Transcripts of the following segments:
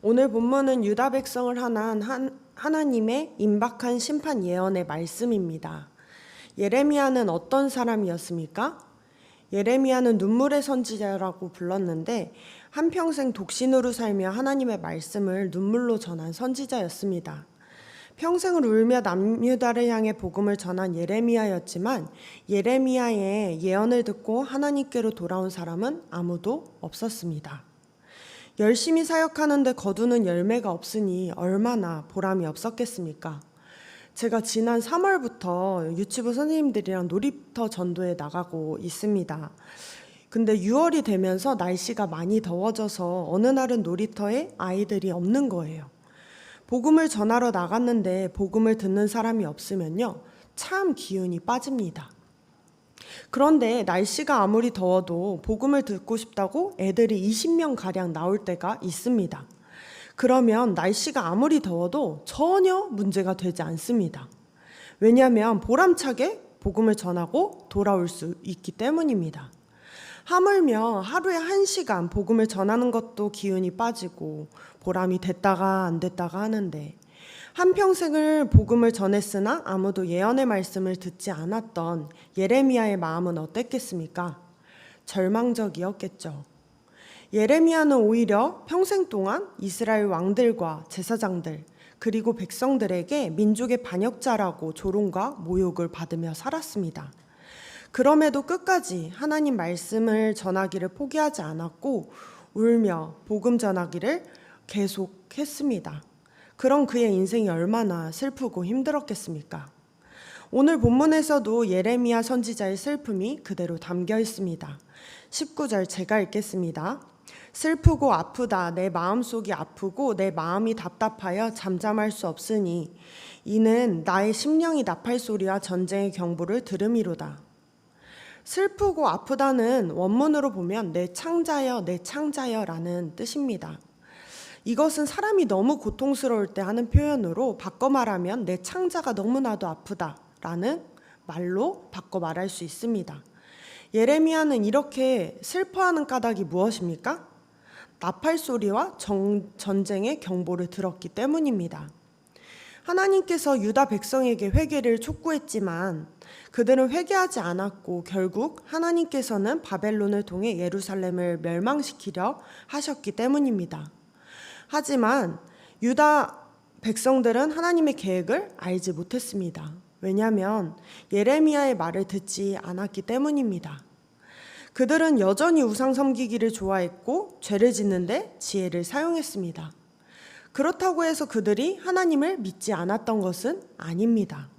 오늘 본문은 유다 백성을 향한 하나님의 임박한 심판 예언의 말씀입니다. 예레미야는 어떤 사람이었습니까? 예레미야는 눈물의 선지자라고 불렀는데 한평생 독신으로 살며 하나님의 말씀을 눈물로 전한 선지자였습니다. 평생을 울며 남유다를 향해 복음을 전한 예레미야였지만 예레미야의 예언을 듣고 하나님께로 돌아온 사람은 아무도 없었습니다. 열심히 사역하는데 거두는 열매가 없으니 얼마나 보람이 없었겠습니까? 제가 지난 3월부터 유치부 선생님들이랑 놀이터 전도에 나가고 있습니다. 근데 6월이 되면서 날씨가 많이 더워져서 어느 날은 놀이터에 아이들이 없는 거예요. 복음을 전하러 나갔는데 복음을 듣는 사람이 없으면요, 참 기운이 빠집니다. 그런데 날씨가 아무리 더워도 복음을 듣고 싶다고 애들이 20명가량 나올 때가 있습니다. 그러면 날씨가 아무리 더워도 전혀 문제가 되지 않습니다. 왜냐하면 보람차게 복음을 전하고 돌아올 수 있기 때문입니다. 하물며 하루에 1시간 복음을 전하는 것도 기운이 빠지고 보람이 됐다가 안 됐다가 하는데 한평생을 복음을 전했으나 아무도 예언의 말씀을 듣지 않았던 예레미야의 마음은 어땠겠습니까? 절망적이었겠죠. 예레미야는 오히려 평생 동안 이스라엘 왕들과 제사장들 그리고 백성들에게 민족의 반역자라고 조롱과 모욕을 받으며 살았습니다. 그럼에도 끝까지 하나님 말씀을 전하기를 포기하지 않았고 울며 복음 전하기를 계속했습니다. 그럼 그의 인생이 얼마나 슬프고 힘들었겠습니까? 오늘 본문에서도 예레미야 선지자의 슬픔이 그대로 담겨 있습니다. 19절 제가 읽겠습니다. 슬프고 아프다. 내 마음속이 아프고 내 마음이 답답하여 잠잠할 수 없으니 이는 나의 심령이 나팔소리와 전쟁의 경보를 들음이로다. 슬프고 아프다는 원문으로 보면 내 창자여 내 창자여 라는 뜻입니다. 이것은 사람이 너무 고통스러울 때 하는 표현으로 바꿔 말하면 내 창자가 너무나도 아프다 라는 말로 바꿔 말할 수 있습니다. 예레미야는 이렇게 슬퍼하는 까닭이 무엇입니까? 나팔 소리와 전쟁의 경보를 들었기 때문입니다. 하나님께서 유다 백성에게 회개를 촉구했지만 그들은 회개하지 않았고 결국 하나님께서는 바벨론을 통해 예루살렘을 멸망시키려 하셨기 때문입니다. 하지만 유다 백성들은 하나님의 계획을 알지 못했습니다. 왜냐하면 예레미야의 말을 듣지 않았기 때문입니다. 그들은 여전히 우상 섬기기를 좋아했고 죄를 짓는데 지혜를 사용했습니다. 그렇다고 해서 그들이 하나님을 믿지 않았던 것은 아닙니다.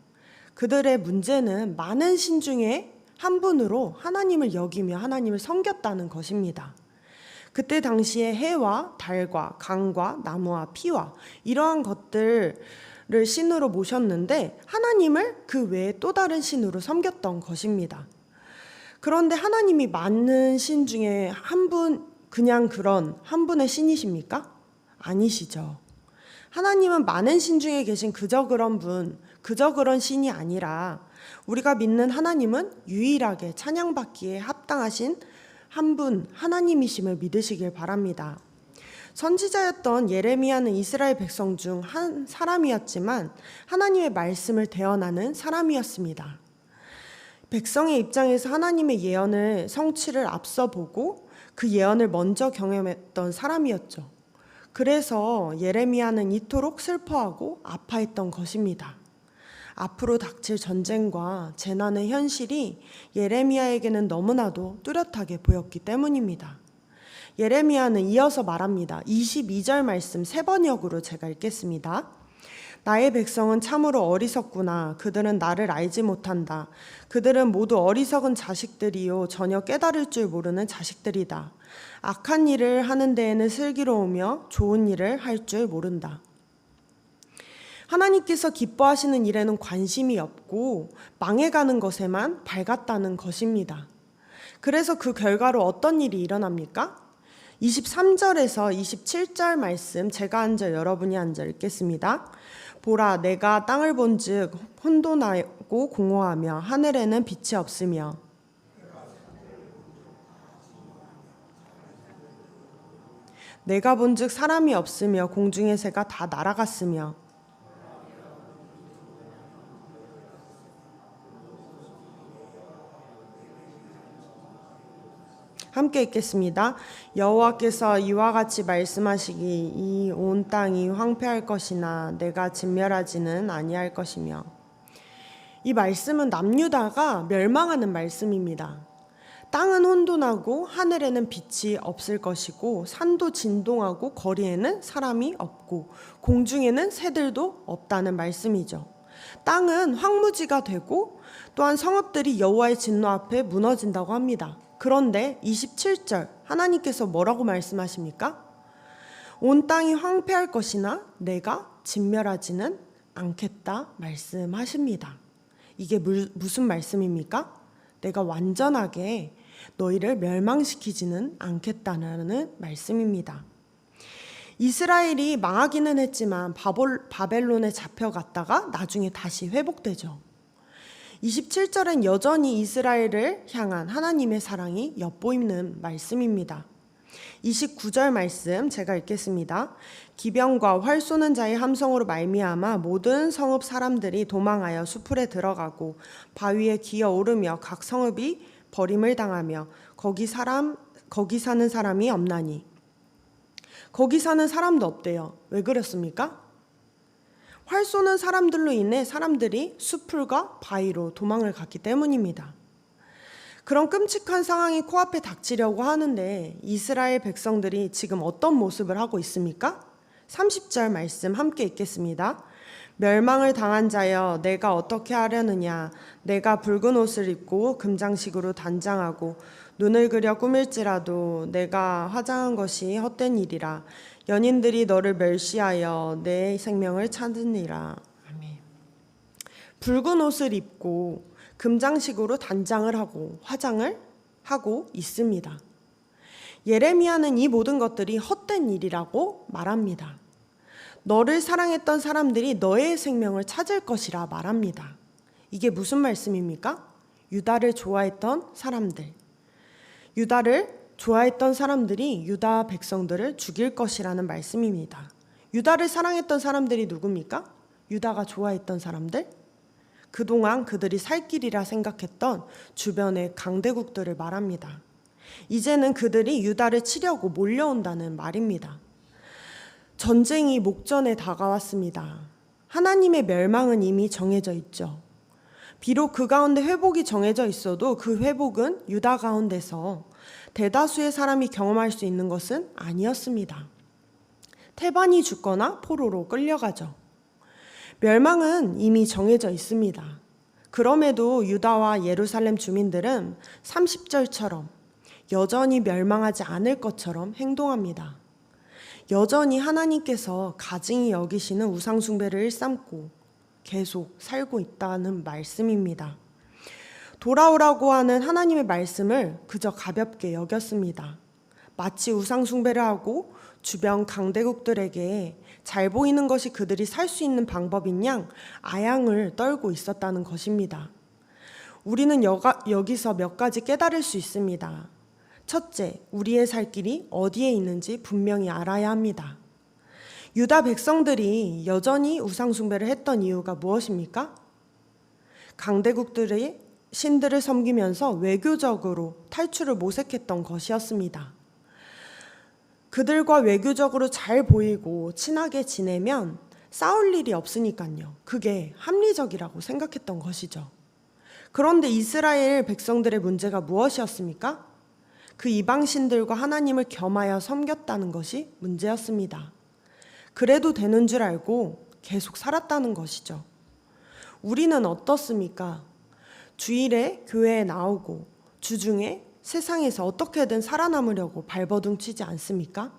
그들의 문제는 많은 신 중에 한 분으로 하나님을 여기며 하나님을 섬겼다는 것입니다. 그때 당시에 해와 달과 강과 나무와 피와 이러한 것들을 신으로 모셨는데 하나님을 그 외에 또 다른 신으로 섬겼던 것입니다. 그런데 하나님이 많은 신 중에 한 분, 그냥 그런 한 분의 신이십니까? 아니시죠. 하나님은 많은 신 중에 계신 그저 그런 분, 그저 그런 신이 아니라 우리가 믿는 하나님은 유일하게 찬양받기에 합당하신 한 분 하나님이심을 믿으시길 바랍니다. 선지자였던 예레미야는 이스라엘 백성 중 한 사람이었지만 하나님의 말씀을 대언하는 사람이었습니다. 백성의 입장에서 하나님의 예언을 성취를 앞서 보고 그 예언을 먼저 경험했던 사람이었죠. 그래서 예레미야는 이토록 슬퍼하고 아파했던 것입니다. 앞으로 닥칠 전쟁과 재난의 현실이 예레미야에게는 너무나도 뚜렷하게 보였기 때문입니다. 예레미야는 이어서 말합니다. 22절 말씀 3번역으로 제가 읽겠습니다. 나의 백성은 참으로 어리석구나. 그들은 나를 알지 못한다. 그들은 모두 어리석은 자식들이요 전혀 깨달을 줄 모르는 자식들이다. 악한 일을 하는 데에는 슬기로우며 좋은 일을 할 줄 모른다. 하나님께서 기뻐하시는 일에는 관심이 없고 망해가는 것에만 밝았다는 것입니다. 그래서 그 결과로 어떤 일이 일어납니까? 23절에서 27절 말씀 제가 한 절 여러분이 한 절 읽겠습니다. 보라 내가 땅을 본즉 혼돈하고 공허하며 하늘에는 빛이 없으며 내가 본즉 사람이 없으며 공중의 새가 다 날아갔으며. 함께 읽겠습니다. 여호와께서 이와 같이 말씀하시기 이 온 땅이 황폐할 것이나 내가 진멸하지는 아니할 것이며. 이 말씀은 남유다가 멸망하는 말씀입니다. 땅은 혼돈하고 하늘에는 빛이 없을 것이고 산도 진동하고 거리에는 사람이 없고 공중에는 새들도 없다는 말씀이죠. 땅은 황무지가 되고 또한 성읍들이 여호와의 진노 앞에 무너진다고 합니다. 그런데 27절 하나님께서 뭐라고 말씀하십니까? 온 땅이 황폐할 것이나 내가 진멸하지는 않겠다 말씀하십니다. 이게 무슨 말씀입니까? 내가 완전하게 너희를 멸망시키지는 않겠다는 말씀입니다. 이스라엘이 망하기는 했지만 바벨론에 잡혀갔다가 나중에 다시 회복되죠. 27절은 여전히 이스라엘을 향한 하나님의 사랑이 엿보이는 말씀입니다. 29절 말씀 제가 읽겠습니다. 기병과 활 쏘는 자의 함성으로 말미암아 모든 성읍 사람들이 도망하여 수풀에 들어가고 바위에 기어 오르며 각 성읍이 버림을 당하며 거기 사는 사람이 없나니. 거기 사는 사람도 없대요. 왜 그랬습니까? 활 쏘는 사람들로 인해 사람들이 수풀과 바위로 도망을 갔기 때문입니다. 그런 끔찍한 상황이 코앞에 닥치려고 하는데 이스라엘 백성들이 지금 어떤 모습을 하고 있습니까? 30절 말씀 함께 읽겠습니다. 멸망을 당한 자여 내가 어떻게 하려느냐. 내가 붉은 옷을 입고 금장식으로 단장하고 눈을 그려 꾸밀지라도 내가 화장한 것이 헛된 일이라. 연인들이 너를 멸시하여 내 생명을 찾으니라. 아멘. 붉은 옷을 입고 금장식으로 단장을 하고 화장을 하고 있습니다. 예레미야는 이 모든 것들이 헛된 일이라고 말합니다. 너를 사랑했던 사람들이 너의 생명을 찾을 것이라 말합니다. 이게 무슨 말씀입니까? 유다를 좋아했던 사람들. 유다를 좋아했던 사람들이 유다 백성들을 죽일 것이라는 말씀입니다. 유다를 사랑했던 사람들이 누굽니까? 유다가 좋아했던 사람들? 그동안 그들이 살 길이라 생각했던 주변의 강대국들을 말합니다. 이제는 그들이 유다를 치려고 몰려온다는 말입니다. 전쟁이 목전에 다가왔습니다. 하나님의 멸망은 이미 정해져 있죠. 비록 그 가운데 회복이 정해져 있어도 그 회복은 유다 가운데서 대다수의 사람이 경험할 수 있는 것은 아니었습니다. 태반이 죽거나 포로로 끌려가죠. 멸망은 이미 정해져 있습니다. 그럼에도 유다와 예루살렘 주민들은 30절처럼 여전히 멸망하지 않을 것처럼 행동합니다. 여전히 하나님께서 가증히 여기시는 우상숭배를 일삼고 계속 살고 있다는 말씀입니다. 돌아오라고 하는 하나님의 말씀을 그저 가볍게 여겼습니다. 마치 우상숭배를 하고 주변 강대국들에게 잘 보이는 것이 그들이 살 수 있는 방법인 양 아양을 떨고 있었다는 것입니다. 우리는 여기서 몇 가지 깨달을 수 있습니다. 첫째, 우리의 살 길이 어디에 있는지 분명히 알아야 합니다. 유다 백성들이 여전히 우상숭배를 했던 이유가 무엇입니까? 강대국들의 신들을 섬기면서 외교적으로 탈출을 모색했던 것이었습니다. 그들과 외교적으로 잘 보이고 친하게 지내면 싸울 일이 없으니까요. 그게 합리적이라고 생각했던 것이죠. 그런데 이스라엘 백성들의 문제가 무엇이었습니까? 그 이방신들과 하나님을 겸하여 섬겼다는 것이 문제였습니다. 그래도 되는 줄 알고 계속 살았다는 것이죠. 우리는 어떻습니까? 주일에 교회에 나오고 주중에 세상에서 어떻게든 살아남으려고 발버둥 치지 않습니까?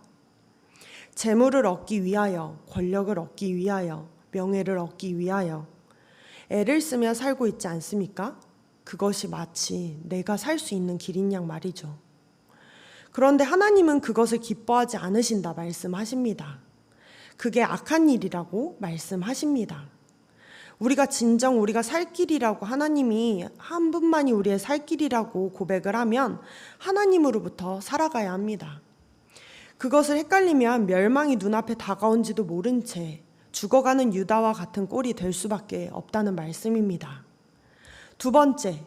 재물을 얻기 위하여, 권력을 얻기 위하여, 명예를 얻기 위하여 애를 쓰며 살고 있지 않습니까? 그것이 마치 내가 살 수 있는 길인 양 말이죠. 그런데 하나님은 그것을 기뻐하지 않으신다 말씀하십니다. 그게 악한 일이라고 말씀하십니다. 우리가 살 길이라고 하나님이 한 분만이 우리의 살 길이라고 고백을 하면 하나님으로부터 살아가야 합니다. 그것을 헷갈리면 멸망이 눈앞에 다가온지도 모른 채 죽어가는 유다와 같은 꼴이 될 수밖에 없다는 말씀입니다. 두 번째,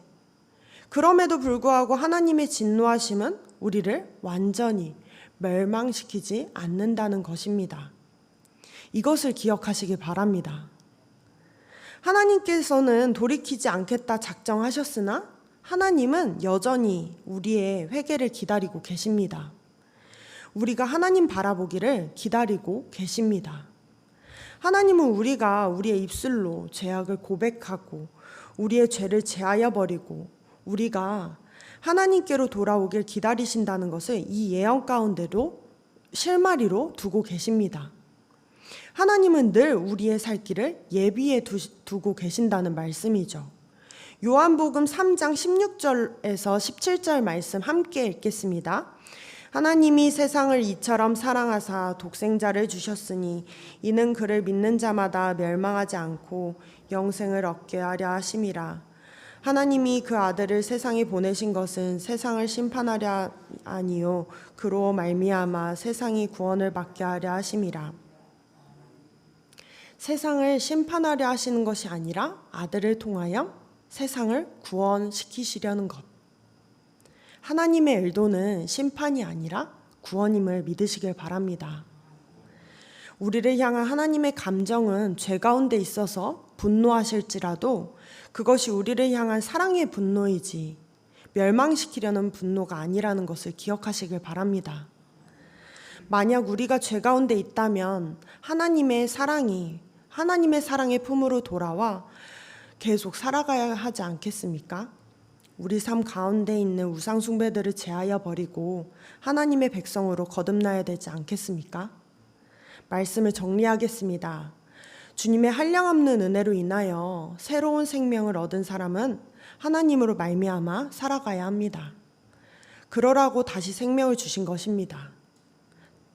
그럼에도 불구하고 하나님의 진노하심은 우리를 완전히 멸망시키지 않는다는 것입니다. 이것을 기억하시기 바랍니다. 하나님께서는 돌이키지 않겠다 작정하셨으나 하나님은 여전히 우리의 회개를 기다리고 계십니다. 우리가 하나님 바라보기를 기다리고 계십니다. 하나님은 우리가 우리의 입술로 죄악을 고백하고 우리의 죄를 제하여 버리고 우리가 하나님께로 돌아오길 기다리신다는 것을 이 예언 가운데도 실마리로 두고 계십니다. 하나님은 늘 우리의 살 길을 예비해 두고 계신다는 말씀이죠. 요한복음 3장 16절에서 17절 말씀 함께 읽겠습니다. 하나님이 세상을 이처럼 사랑하사 독생자를 주셨으니 이는 그를 믿는 자마다 멸망하지 않고 영생을 얻게 하려 하심이라. 하나님이 그 아들을 세상에 보내신 것은 세상을 심판하려 아니요 그로 말미암아 세상이 구원을 받게 하려 하심이라. 세상을 심판하려 하시는 것이 아니라 아들을 통하여 세상을 구원시키시려는 것. 하나님의 의도는 심판이 아니라 구원임을 믿으시길 바랍니다. 우리를 향한 하나님의 감정은 죄 가운데 있어서 분노하실지라도 그것이 우리를 향한 사랑의 분노이지 멸망시키려는 분노가 아니라는 것을 기억하시길 바랍니다. 만약 우리가 죄 가운데 있다면 하나님의 사랑의 품으로 돌아와 계속 살아가야 하지 않겠습니까? 우리 삶 가운데 있는 우상 숭배들을 제하여 버리고 하나님의 백성으로 거듭나야 되지 않겠습니까? 말씀을 정리하겠습니다. 주님의 한량없는 은혜로 인하여 새로운 생명을 얻은 사람은 하나님으로 말미암아 살아가야 합니다. 그러라고 다시 생명을 주신 것입니다.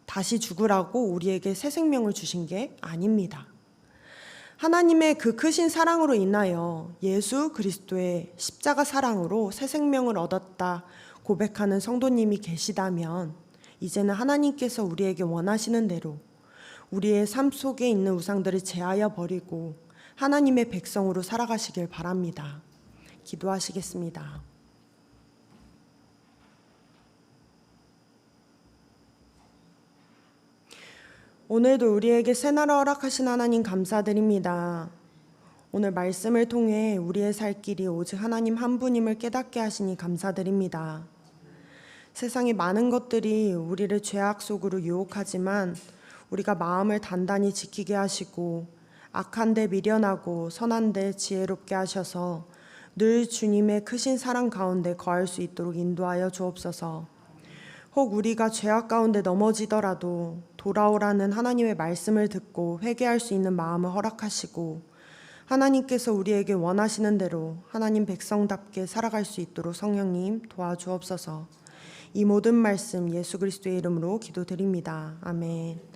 다시 죽으라고 우리에게 새 생명을 주신 게 아닙니다. 하나님의 그 크신 사랑으로 인하여 예수 그리스도의 십자가 사랑으로 새 생명을 얻었다 고백하는 성도님이 계시다면 이제는 하나님께서 우리에게 원하시는 대로 우리의 삶 속에 있는 우상들을 제하여 버리고 하나님의 백성으로 살아가시길 바랍니다. 기도하시겠습니다. 오늘도 우리에게 새날을 허락하신 하나님 감사드립니다. 오늘 말씀을 통해 우리의 살 길이 오직 하나님 한 분임을 깨닫게 하시니 감사드립니다. 세상의 많은 것들이 우리를 죄악 속으로 유혹하지만 우리가 마음을 단단히 지키게 하시고 악한 데 미련하고 선한 데 지혜롭게 하셔서 늘 주님의 크신 사랑 가운데 거할 수 있도록 인도하여 주옵소서. 혹 우리가 죄악 가운데 넘어지더라도 돌아오라는 하나님의 말씀을 듣고 회개할 수 있는 마음을 허락하시고 하나님께서 우리에게 원하시는 대로 하나님 백성답게 살아갈 수 있도록 성령님 도와주옵소서. 이 모든 말씀 예수 그리스도의 이름으로 기도드립니다. 아멘.